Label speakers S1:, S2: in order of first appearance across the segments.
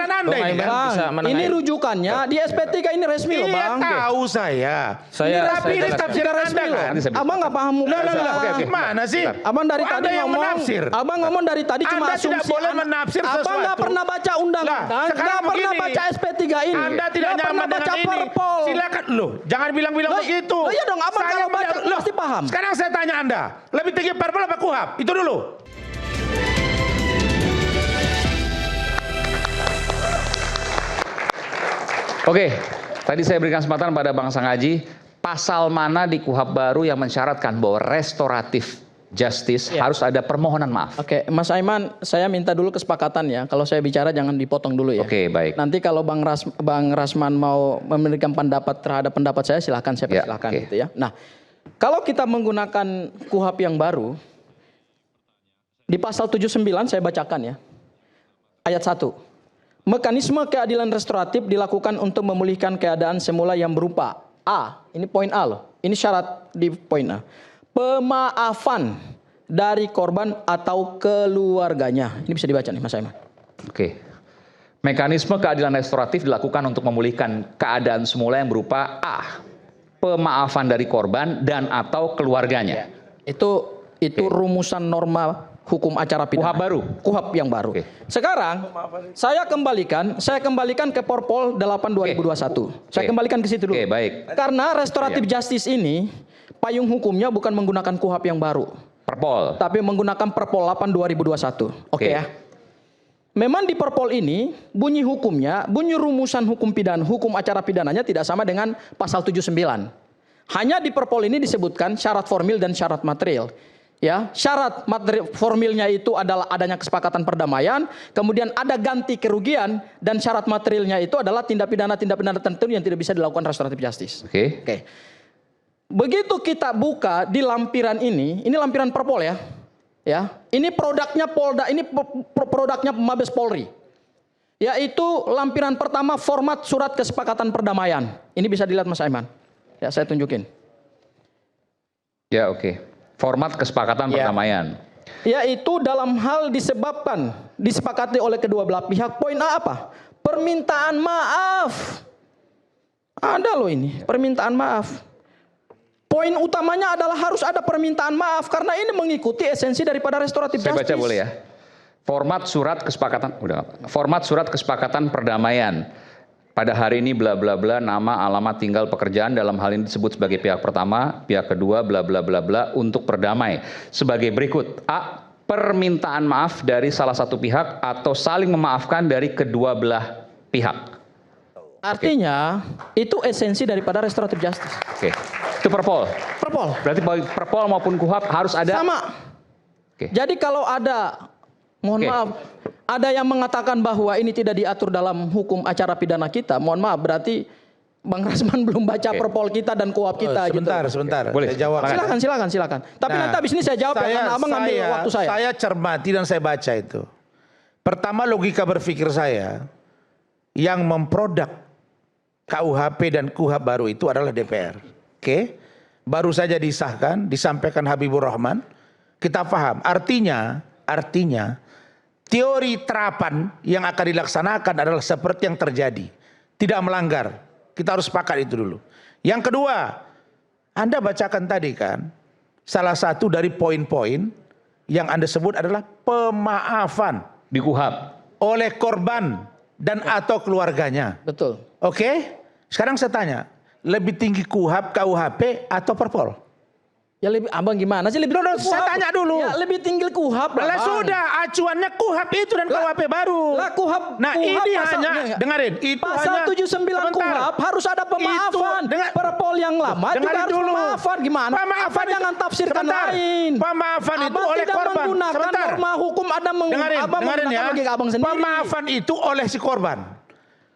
S1: pikiran Anda ini kan?
S2: Ini rujukannya di SP3 ini resmi loh Bang.
S1: Iya tahu saya. Tapi ini tafsiran Anda kan?
S2: Abang nggak paham hukum.
S1: Gimana sih?
S2: Abang dari tadi
S1: yang
S2: ngomong.
S1: menafsir.
S2: Abang ngomong dari tadi cuma
S1: Anda
S2: asumsi.
S1: tidak boleh menafsir sesuatu.
S2: Abang nggak pernah baca undang-undang. Nggak pernah baca SP3 ini.
S1: Anda tidak nyaman dengan ini. Silakan loh, jangan bilang-bilang begitu.
S2: Iya dong, abang kalau baca pasti paham.
S1: Sekarang saya tanya Anda, lebih tinggi Perpol apa KUHAP? Itu dulu.
S3: Oke, tadi saya berikan kesempatan pada Bang Sanghaji, pasal mana di KUHAP baru yang mensyaratkan bahwa restoratif justice harus ada permohonan maaf?
S2: Oke, Mas Aiman, saya minta dulu kesepakatan ya. Kalau saya bicara jangan dipotong dulu ya.
S3: Oke, baik.
S2: Nanti kalau Bang Rasman mau memberikan pendapat terhadap pendapat saya, silahkan saya persilahkan gitu ya. Nah, kalau kita menggunakan KUHAP yang baru, di pasal 79 saya bacakan ya. Ayat 1. Mekanisme keadilan restoratif dilakukan untuk memulihkan keadaan semula yang berupa A, ini poin A loh. Ini syarat di poin A. Pemaafan dari korban atau keluarganya. Ini bisa dibaca nih Mas Aiman.
S3: Oke. Mekanisme keadilan restoratif dilakukan untuk memulihkan keadaan semula yang berupa A, pemaafan dari korban dan atau keluarganya.
S2: Itu rumusan norma hukum acara pidana.
S3: KUHAP baru.
S2: KUHAP yang baru. Sekarang saya kembalikan ke Perpol 8 2021. Saya kembalikan ke situ dulu.
S3: Baik.
S2: Karena restoratif justice ini payung hukumnya bukan menggunakan KUHAP yang baru.
S3: Perpol.
S2: Tapi menggunakan Perpol 8 2021. Oke ya. Memang di Perpol ini bunyi hukumnya, bunyi rumusan hukum pidana, hukum acara pidananya tidak sama dengan pasal 79. Hanya di Perpol ini disebutkan syarat formil dan syarat material. Ya, syarat formilnya itu adalah adanya kesepakatan perdamaian, kemudian ada ganti kerugian, dan syarat materialnya itu adalah tindak pidana tertentu yang tidak bisa dilakukan restoratif justice. Oke. Begitu kita buka di lampiran ini lampiran Perpol ya. Ya, ini produknya Polda, ini produknya Mabes Polri. Yaitu lampiran pertama format surat kesepakatan perdamaian. Ini bisa dilihat Mas Aiman. Ya, saya tunjukin.
S3: Ya, oke. Format kesepakatan perdamaian.
S2: Yaitu dalam hal disepakati oleh kedua belah pihak. Poin A apa? Permintaan maaf. Ada loh ini, permintaan maaf. Poin utamanya adalah harus ada permintaan maaf karena ini mengikuti esensi daripada restoratif justice.
S3: Saya baca boleh ya. Format surat kesepakatan perdamaian. Pada hari ini bla bla bla, nama, alamat, tinggal, pekerjaan, dalam hal ini disebut sebagai pihak pertama, pihak kedua, bla bla bla bla, untuk berdamai sebagai berikut. A, permintaan maaf dari salah satu pihak atau saling memaafkan dari kedua belah pihak.
S2: Artinya itu esensi daripada restoratif justice.
S3: Itu Perpol. Berarti baik Perpol maupun KUHAP harus ada.
S2: Sama. Jadi kalau ada, mohon maaf, ada yang mengatakan bahwa ini tidak diatur dalam hukum acara pidana kita, mohon maaf, berarti Bang Rasman belum baca Perpol kita dan KUHAP kita.
S1: Sebentar.
S3: Boleh.
S1: Saya jawab.
S2: Silakan. Tapi nanti habis ini saya jawab karena abang ngambil waktu saya.
S1: Saya cermati dan saya baca itu. Pertama, logika berpikir saya yang memproduk KUHP dan KUHAP baru itu adalah DPR. Baru saja disahkan, disampaikan Habibur Rahman. Kita paham. Artinya teori terapan yang akan dilaksanakan adalah seperti yang terjadi. Tidak melanggar. Kita harus sepakat itu dulu. Yang kedua, Anda bacakan tadi kan, salah satu dari poin-poin yang Anda sebut adalah pemaafan.
S3: Di KUHAP.
S1: Oleh korban dan atau keluarganya.
S2: Betul.
S1: Sekarang saya tanya, lebih tinggi KUHAP, KUHP atau Perpol?
S2: Ya lebih, abang gimana sih lebih tinggi
S1: saya tanya dulu.
S2: Ya lebih tinggi KUHAP.
S1: Lah sudah, acuannya KUHAP itu dan KUHP baru.
S2: Lah KUHAP.
S1: Nah ini hanya, dengerin. Itu
S2: pasal 79 KUHAP harus ada pemaafan. Perpol yang lama juga harus pemaafan. Gimana? Pemaafan jangan tafsirkan lain.
S1: Pemaafan itu oleh korban.
S2: Abang tidak menggunakan norma hukum, ada
S1: dengerin ya.
S2: Abang sendiri.
S1: Pemaafan itu oleh si korban.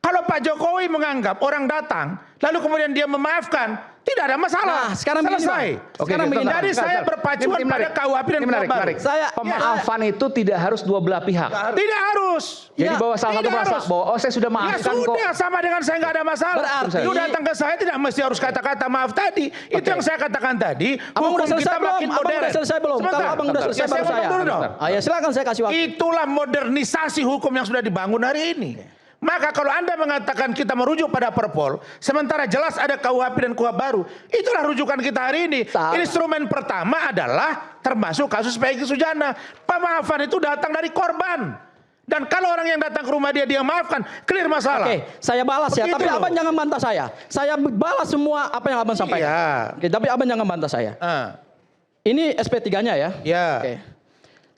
S1: Kalau Pak Jokowi menganggap orang datang, lalu kemudian dia memaafkan, tidak ada masalah.
S2: Nah, sekarang
S1: selesai.
S2: Sekarang begini.
S1: Jadi saya berpacuan pada KUHP dan KUHP.
S3: Pemaafan itu tidak harus dua belah pihak.
S1: Tidak harus.
S3: Jadi bahwa salah satu merasa bahwa saya sudah maafkan kok.
S1: Ya sudah, sama dengan saya nggak ada masalah.
S2: Berarti
S1: lu datang ke saya tidak mesti harus kata-kata maaf tadi. Itu yang saya katakan tadi.
S2: Abang udah selesai belum?
S1: Makin modern.
S2: Abang udah selesai belum? Kalau abang udah selesai baru saya.
S1: Dulu dong.
S2: Ya silakan saya kasih waktu.
S1: Itulah modernisasi hukum yang sudah dibangun hari ini. Maka kalau Anda mengatakan kita merujuk pada Perpol, sementara jelas ada KUHP dan KUHP baru, itulah rujukan kita hari ini.
S2: Salah.
S1: Instrumen pertama adalah termasuk kasus Peggy Sujana. Pemaafan itu datang dari korban. Dan kalau orang yang datang ke rumah dia maafkan, clear masalah.
S2: Oke, saya balas ya,
S1: Begitu
S2: tapi
S1: loh.
S2: abang jangan bantah saya. Saya balas semua apa yang abang sampaikan.
S1: Iya.
S2: Oke, tapi abang jangan bantah saya. Ini SP3-nya ya.
S1: Ya.
S2: Oke.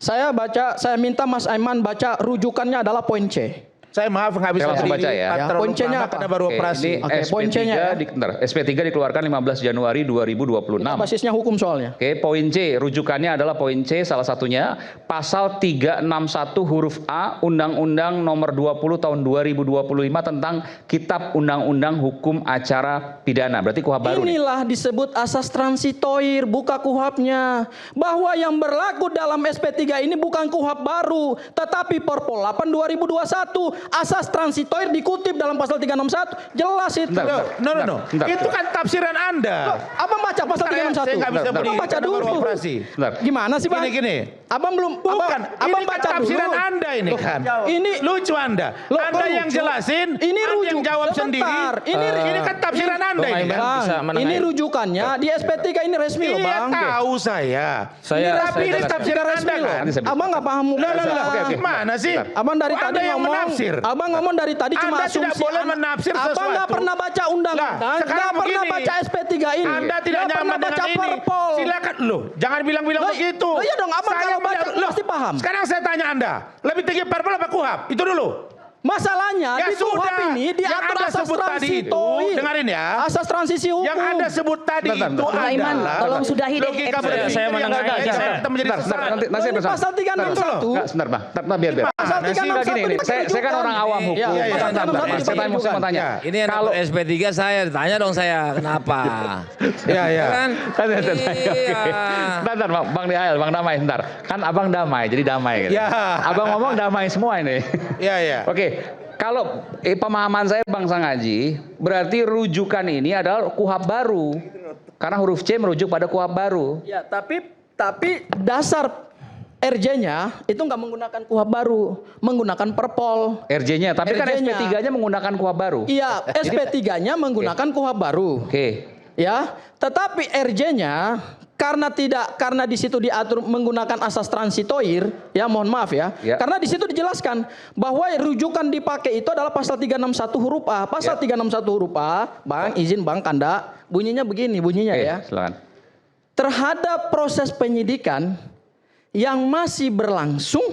S2: Saya minta Mas Aiman baca rujukannya adalah poin C.
S1: Saya maaf nggak bisa
S3: Saya langsung baca ya.
S1: terlalu
S2: Poin C-nya
S1: lama
S2: apa?
S1: karena baru
S3: Oke,
S1: operasi.
S3: ini
S2: Oke, poin C-nya ya.
S3: SP3 dikeluarkan 15 Januari 2026.
S2: Itu basisnya hukum soalnya.
S3: Oke, poin C, rujukannya adalah poin C salah satunya pasal 361 huruf A Undang-Undang Nomor 20 Tahun 2025 tentang Kitab Undang-Undang Hukum Acara Pidana. Berarti KUHP baru nih.
S2: Inilah disebut asas transitoir, buka KUHP-nya. Bahwa yang berlaku dalam SP3 ini bukan KUHP baru, tetapi Perpol 8 2021. Asas transitoir dikutip dalam pasal 361. Jelas itu.
S3: Bentar.
S1: Itu kan tafsiran Anda.
S2: Abang baca pasal 361.
S1: Saya nggak bisa berdiri
S2: Abang baca
S1: karena baru
S2: dulu.
S1: operasi.
S3: Bentar.
S2: Gimana sih, Bang?
S1: Gini.
S2: Abang belum
S1: Bukan,
S2: abang
S1: ini kan
S2: baca
S1: tafsiran
S2: dulu.
S1: Anda ini kan.
S2: Ini
S1: Lucu Anda.
S2: Loh,
S1: Anda
S2: kok
S1: yang
S2: lucu?
S1: jelasin,
S2: Ini
S1: Anda yang
S2: rujuk.
S1: jawab
S2: Sebentar.
S1: sendiri. Ini kan tafsiran Anda ini kan.
S2: Bang, ini rujukannya di SP3 ini resmi loh,
S1: Iya
S2: Bang.
S1: tahu saya. Tapi ini
S2: jelaskan.
S1: tafsiran
S2: Resmi
S1: Anda
S2: loh.
S1: kan.
S3: Nanti saya
S2: Abang nggak paham hukum.
S1: Gimana sih?
S2: Abang dari
S1: Kok
S2: tadi
S1: Anda yang
S2: ngomong,
S1: menafsir.
S2: abang ngomong dari tadi cuma
S1: Anda tidak
S2: asumsi.
S1: boleh menafsir
S2: Abang nggak
S1: sesuatu.
S2: pernah baca undang-undang,
S1: Lah, sekarang
S2: nggak pernah
S1: begini.
S2: baca SP3 ini.
S1: Anda tidak
S2: Nggak pernah
S1: nyaman dengan
S2: baca
S1: ini.
S2: Perpol.
S1: Silakan loh, jangan bilang-bilang
S2: Loh,
S1: begitu.
S2: loh, iya dong, abang kalau baca
S1: loh,
S2: pasti paham.
S1: Sekarang saya tanya Anda, lebih tinggi Perpol apa KUHP? Itu dulu.
S2: Masalahnya
S1: Ya
S2: di KUHP
S1: sudah.
S2: ini
S1: Yang
S2: diatur
S1: Anda
S2: asas
S1: sebut tadi itu,
S2: transitoir.
S1: dengarin ya.
S2: Asas transisi hukum.
S1: Yang Anda sebut tadi
S3: Bentar,
S1: itu
S3: bentar.
S1: adalah
S4: Iman, tolong sudahi deh
S1: logika
S4: episode.
S1: berpikir
S5: Saya
S1: yang
S5: menengah
S1: gagal.
S5: aja,
S1: Saya
S5: saya.
S1: menjadi
S3: Bentar,
S1: sesat.
S3: nanti saya
S2: Ini
S3: bersama.
S2: pasal 361.
S3: Enggak, sebentar, Bang. Bentar, biar.
S2: Pasal
S3: Nah,
S2: 361
S3: gini, saya kan orang awam hukum.
S2: Iya,
S1: iya.
S2: pasal 361
S3: Saya mau
S2: dirujukan.
S3: tanya.
S6: Ini yang kalau SP3 saya tanya dong saya kenapa?
S1: Iya, iya.
S6: Kan? Iya.
S3: Bentar, Bang Diael, Bang Damai, bentar. Kan Abang damai, jadi damai gitu.
S1: Ya.
S3: Abang ngomong damai semua ini.
S1: Iya, iya.
S3: Oke, kalau pemahaman saya Bang Sangaji, berarti rujukan ini adalah KUHP baru. Karena huruf C merujuk pada KUHP baru.
S2: Ya, tapi dasar RJ-nya itu nggak menggunakan KUHP baru, menggunakan Perpol.
S3: RJ-nya, tapi kan
S2: RJ-nya.
S3: SP3-nya menggunakan KUHP baru.
S2: Iya, SP3-nya menggunakan KUHP baru.
S3: Oke.
S2: Ya, tetapi RJ-nya karena di situ diatur menggunakan asas transitoir, ya mohon maaf ya.
S3: Ya.
S2: Karena di situ dijelaskan bahwa rujukan dipakai itu adalah pasal 361 huruf A. Pasal 361 huruf A, Bang, izin Bang Kanda, bunyinya begini bunyinya
S3: Oke,
S2: ya.
S3: silakan.
S2: Terhadap proses penyidikan yang masih berlangsung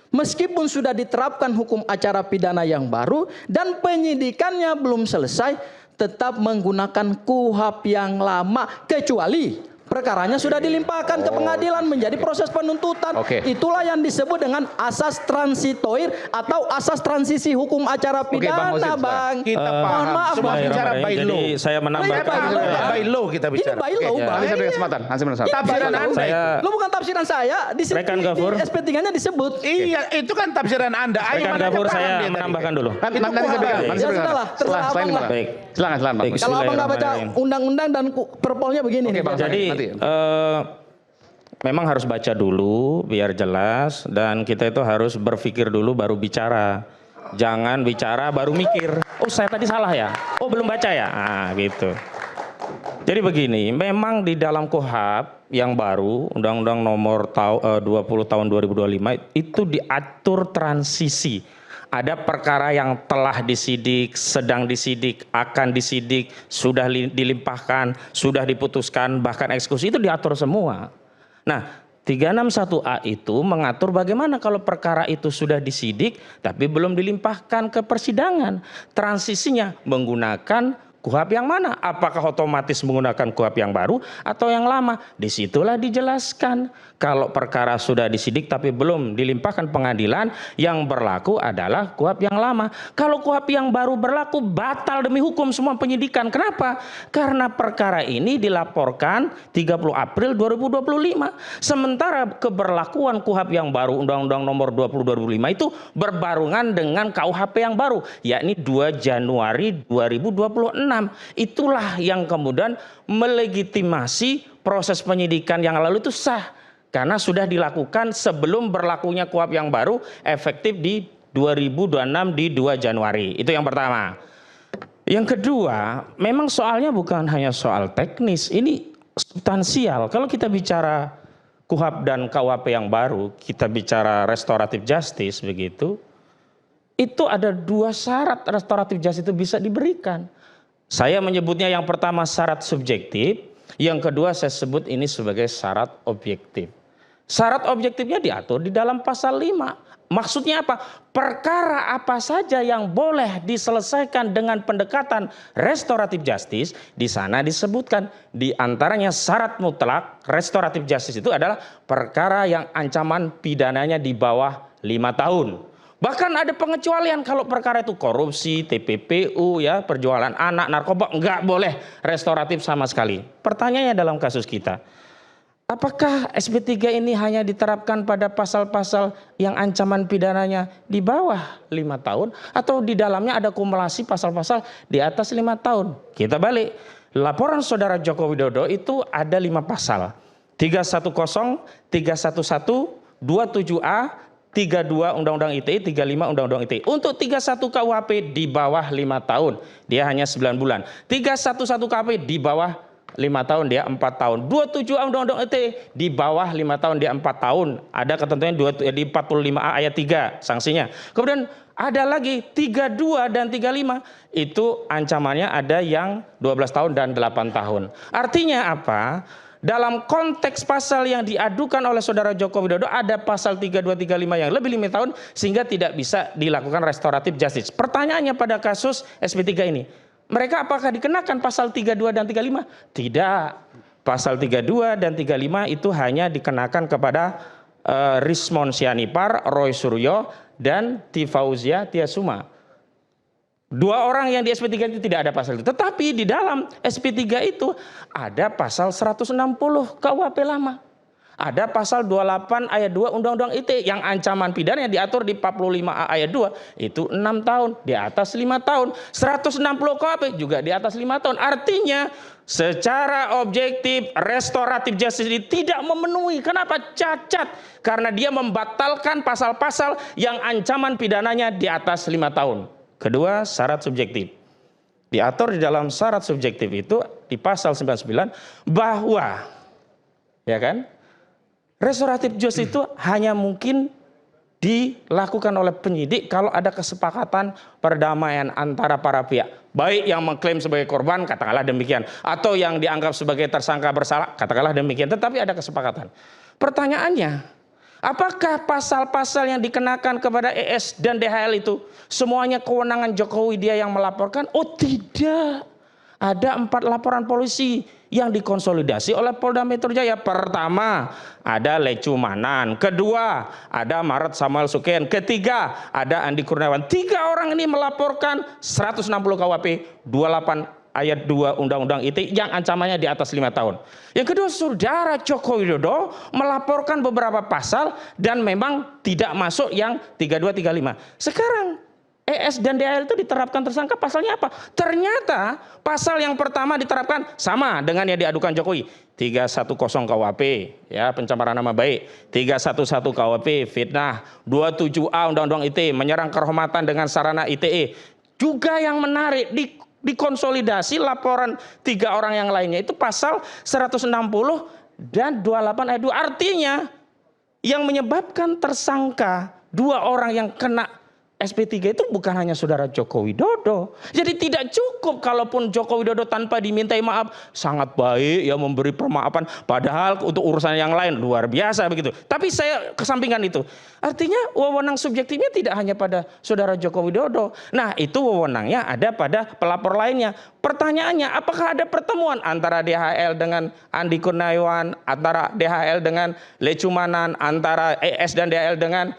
S2: meskipun sudah diterapkan hukum acara pidana yang baru dan penyidikannya belum selesai, tetap menggunakan KUHP yang lama kecuali perkaranya sudah dilimpahkan ke pengadilan menjadi proses penuntutan.
S3: Oke.
S2: Itulah yang disebut dengan asas transitoir atau asas transisi hukum acara
S3: Bang
S2: pidana,
S3: Hozin,
S2: Bang.
S1: Kita
S2: Mohon
S1: paham.
S2: maaf,
S1: Semua
S2: Bang.
S1: bicara by
S5: Jadi
S1: law.
S5: saya
S1: Kita
S5: menambahkan.
S2: Bang.
S1: by law kita
S2: Ini
S1: bicara.
S2: by law, Bang.
S3: Nanti saya beri kesempatan. Nanti saya beri
S1: Tafsiran Anda.
S5: Saya
S2: Lu bukan tafsiran saya, di sini
S5: Rekan Gafur.
S2: SP3-nya disebut.
S1: Iya, itu kan tafsiran Anda.
S5: Rekan
S1: Mana
S5: Gafur
S1: paham
S5: saya
S1: dia tadi.
S5: menambahkan dulu.
S3: Nanti saya berikan. Nanti
S2: Ya
S3: saya berikan.
S2: sudahlah, terserah
S3: Setelah
S2: Abang
S3: ini,
S2: lah.
S3: Bang.
S5: Baik.
S3: Silakan, Bang.
S5: Baik.
S2: Kalau abang nggak baca
S5: Bismillahirrahmanirrahim.
S2: undang-undang dan perpolnya begini
S3: Oke,
S2: nih.
S3: Bang.
S5: Jadi
S3: Nanti.
S5: memang harus baca dulu biar jelas dan kita itu harus berpikir dulu baru bicara. Jangan bicara baru mikir. Oh saya tadi salah ya. Oh belum baca ya. Ah gitu. Jadi begini, memang di dalam KUHP yang baru Undang-Undang Nomor 20 Tahun 2025 itu diatur transisi. Ada perkara yang telah disidik, sedang disidik, akan disidik, sudah dilimpahkan, sudah diputuskan, bahkan eksekusi itu diatur semua. Nah, 361A itu mengatur bagaimana kalau perkara itu sudah disidik tapi belum dilimpahkan ke persidangan. Transisinya menggunakan KUHP yang mana? Apakah otomatis menggunakan KUHP yang baru atau yang lama? Disitulah dijelaskan. Kalau perkara sudah disidik tapi belum dilimpahkan pengadilan, yang berlaku adalah KUHP yang lama. Kalau KUHP yang baru berlaku, batal demi hukum semua penyidikan. Kenapa? Karena perkara ini dilaporkan 30 April 2025. Sementara keberlakuan KUHP yang baru, Undang-Undang Nomor 20 2005 itu berbarengan dengan KUHP yang baru, yakni 2 Januari 2026. Itulah yang kemudian melegitimasi proses penyidikan yang lalu itu sah. Karena sudah dilakukan sebelum berlakunya KUHP yang baru efektif di 2026 di 2 Januari. Itu yang pertama. Yang kedua, memang soalnya bukan hanya soal teknis, ini substansial. Kalau kita bicara KUHP dan KUHP yang baru, kita bicara restoratif justice begitu, itu ada 2 syarat restoratif justice itu bisa diberikan. Saya menyebutnya yang pertama syarat subjektif, yang kedua saya sebut ini sebagai syarat objektif. Syarat objektifnya diatur di dalam pasal 5. Maksudnya apa? Perkara apa saja yang boleh diselesaikan dengan pendekatan restoratif justice, di sana disebutkan di antaranya syarat mutlak restoratif justice itu adalah perkara yang ancaman pidananya di bawah 5 tahun. Bahkan ada pengecualian kalau perkara itu korupsi, TPPU, ya, perjualan anak, narkoba, enggak boleh restoratif sama sekali. Pertanyaannya dalam kasus kita, apakah SP3 ini hanya diterapkan pada pasal-pasal yang ancaman pidananya di bawah 5 tahun atau di dalamnya ada kumulasi pasal-pasal di atas 5 tahun? Kita balik. Laporan saudara Joko Widodo itu ada 5 pasal. 310, 311, 27A, 32 Undang-Undang ITE, 35 Undang-Undang ITE. Untuk 31 KUHP di bawah 5 tahun, dia hanya 9 bulan. 311 KUHP di bawah 5 tahun, dia 4 tahun. 27 Undang-Undang ITE di bawah 5 tahun, dia 4 tahun. Ada ketentuan di 45A ayat 3 sanksinya. Kemudian ada lagi 32 dan 35, itu ancamannya ada yang 12 tahun dan 8 tahun. Artinya apa? Dalam konteks pasal yang diadukan oleh saudara Joko Widodo ada pasal 32, 35 yang lebih 5 tahun sehingga tidak bisa dilakukan restoratif justice. Pertanyaannya pada kasus SP3 ini, mereka apakah dikenakan pasal 32 dan 35? Tidak. Pasal 32 dan 35 itu hanya dikenakan kepada Rismon Sianipar, Roy Suryo, dan Tifauzia Tiasuma. 2 orang yang di SP3 itu tidak ada pasal itu. Tetapi di dalam SP3 itu ada pasal 160 KUHP lama. Ada pasal 28 ayat 2 Undang-Undang ITE yang ancaman pidana yang diatur di 45A ayat 2 itu 6 tahun, di atas 5 tahun. 160 KUHP juga di atas 5 tahun. Artinya secara objektif restoratif justice ini tidak memenuhi. Kenapa? Cacat. Karena dia membatalkan pasal-pasal yang ancaman pidananya di atas 5 tahun. Kedua, syarat subjektif. Diatur di dalam syarat subjektif itu di pasal 99 bahwa ya kan? Restoratif justice itu hanya mungkin dilakukan oleh penyidik kalau ada kesepakatan perdamaian antara para pihak. Baik yang mengklaim sebagai korban, katakanlah demikian. Atau yang dianggap sebagai tersangka bersalah, katakanlah demikian. Tetapi ada kesepakatan. Pertanyaannya, apakah pasal-pasal yang dikenakan kepada ES dan DHL itu semuanya kewenangan Jokowi dia yang melaporkan? Oh tidak. Ada 4 laporan polisi yang dikonsolidasi oleh Polda Metro Jaya. Pertama, ada Lecu Manan. Kedua, ada Maret Samuel Suken. Ketiga, ada Andi Kurniawan. 3 orang ini melaporkan 160 KUHP, 28 ayat 2 Undang-Undang ITE yang ancamannya di atas 5 tahun. Yang kedua, saudara Joko Widodo melaporkan beberapa pasal dan memang tidak masuk yang 32, 35. Sekarang ES dan DHL itu diterapkan tersangka pasalnya apa? Ternyata pasal yang pertama diterapkan sama dengan yang diadukan Jokowi. 310 KUHP ya, pencemaran nama baik. 311 KUHP fitnah. 27A Undang-Undang ITE menyerang kehormatan dengan sarana ITE. Juga yang menarik dikonsolidasi laporan 3 orang yang lainnya itu pasal 160 dan 28 ayat 2. Artinya yang menyebabkan tersangka 2 orang yang kena SP3 itu bukan hanya saudara Joko Widodo. Jadi tidak cukup kalaupun Joko Widodo tanpa dimintai maaf sangat baik ya memberi permaafan. Padahal untuk urusan yang lain luar biasa begitu. Tapi saya kesampingkan itu. Artinya wewenang subjektifnya tidak hanya pada saudara Joko Widodo. Nah itu wewenangnya ada pada pelapor lainnya. Pertanyaannya apakah ada pertemuan antara DHL dengan Andi Kurniawan, antara DHL dengan Lecu Manan, antara ES dan DHL dengan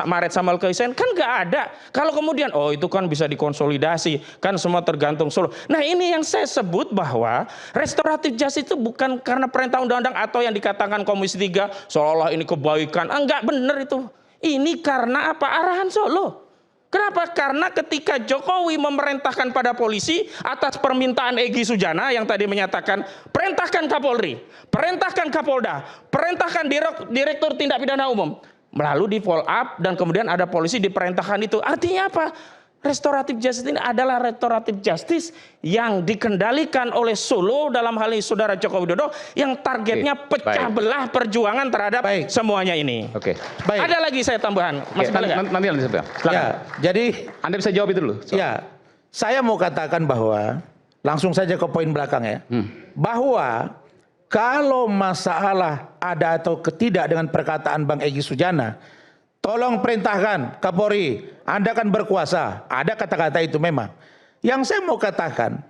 S5: Maret Samuel Keisen? Kan nggak ada. Kalau kemudian oh itu kan bisa dikonsolidasi, kan semua tergantung Solo. Nah ini yang saya sebut bahwa restoratif justice itu bukan karena perintah undang-undang atau yang dikatakan Komisi 3 seolah ini kebaikan. Enggak benar itu. Ini karena apa? Arahan Solo. Kenapa? Karena ketika Jokowi memerintahkan pada polisi atas permintaan Egy Sujana yang tadi menyatakan perintahkan Kapolri, perintahkan Kapolda, perintahkan Direktur Tindak Pidana Umum. lalu di follow up dan kemudian ada polisi diperintahkan itu. Artinya apa? Restoratif justice ini adalah restoratif justice yang dikendalikan oleh Solo, dalam hal ini Saudara Joko Widodo, yang targetnya pecah belah perjuangan terhadap semuanya ini.
S3: Oke.
S1: Baik.
S5: Ada lagi saya tambahan, Mas boleh nggak?
S3: Nanti silakan.
S1: Ya, jadi
S3: Anda bisa jawab itu dulu.
S1: ya, saya mau katakan bahwa langsung saja ke poin belakang ya. Bahwa kalau masalah ada atau tidak dengan perkataan Bang Egy Sujana, tolong perintahkan Kapolri, Anda kan berkuasa. Ada kata-kata itu memang. Yang saya mau katakan,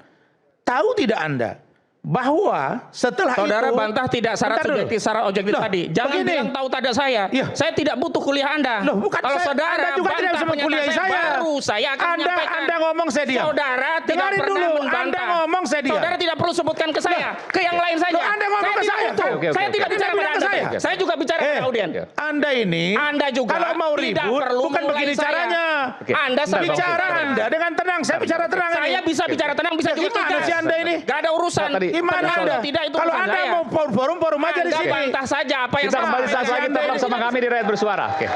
S1: tahu tidak Anda bahwa setelah
S5: Saudara
S1: itu
S5: bantah tidak syarat
S1: Bentar dulu.
S5: subjektif, syarat objektif
S1: Loh,
S5: tadi. Jangan
S1: begini.
S5: bilang tahu tak ada saya.
S1: Iya.
S5: Saya tidak butuh kuliah Anda.
S1: Loh, bukan
S5: Kalau
S1: saya,
S5: saudara
S1: Anda juga tidak
S5: bantah
S1: bisa mengkuliahi
S5: pernyataan
S1: saya.
S5: baru saya akan menyampaikan.
S1: Anda ngomong saya diam.
S5: Saudara tidak
S1: Dengarin
S5: pernah
S1: dulu,
S5: membantah.
S1: Anda ngomong saya diam.
S5: Saudara tidak perlu sebutkan ke saya, ke yang lain saja.
S1: Loh, Anda ngomong ke
S5: tidak
S1: saya.
S5: butuh.
S3: Oke,
S5: Saya
S3: oke,
S5: tidak
S3: oke.
S5: bicara
S1: Anda
S5: pada
S1: bilang ke
S5: Anda.
S1: saya.
S5: Saya juga bicara pada audien.
S1: Anda ini,
S5: Anda juga
S1: kalau mau
S5: tidak
S1: ribut,
S5: perlu
S1: bukan
S5: memulai
S1: begini
S5: saya.
S1: caranya.
S3: Oke.
S5: Anda sebelum
S1: Bicara Anda dengan tenang, saya bicara tenang ini.
S5: saya bisa bicara tenang, bisa juga
S1: Gimana
S5: tegas.
S1: sih Anda ini?
S5: Gak ada urusan.
S3: Tadi-
S1: Gimana
S5: Tenang
S1: Anda?
S5: atau tidak itu
S1: Kalau
S5: urusan
S1: Anda
S5: saya.
S1: mau forum aja di
S5: Anda
S1: sini.
S5: bantah saja apa yang
S3: Kita
S5: saya
S3: kembali saat
S5: sampaikan.
S3: lagi tetap bersama kami di Rakyat Bersuara. Oke.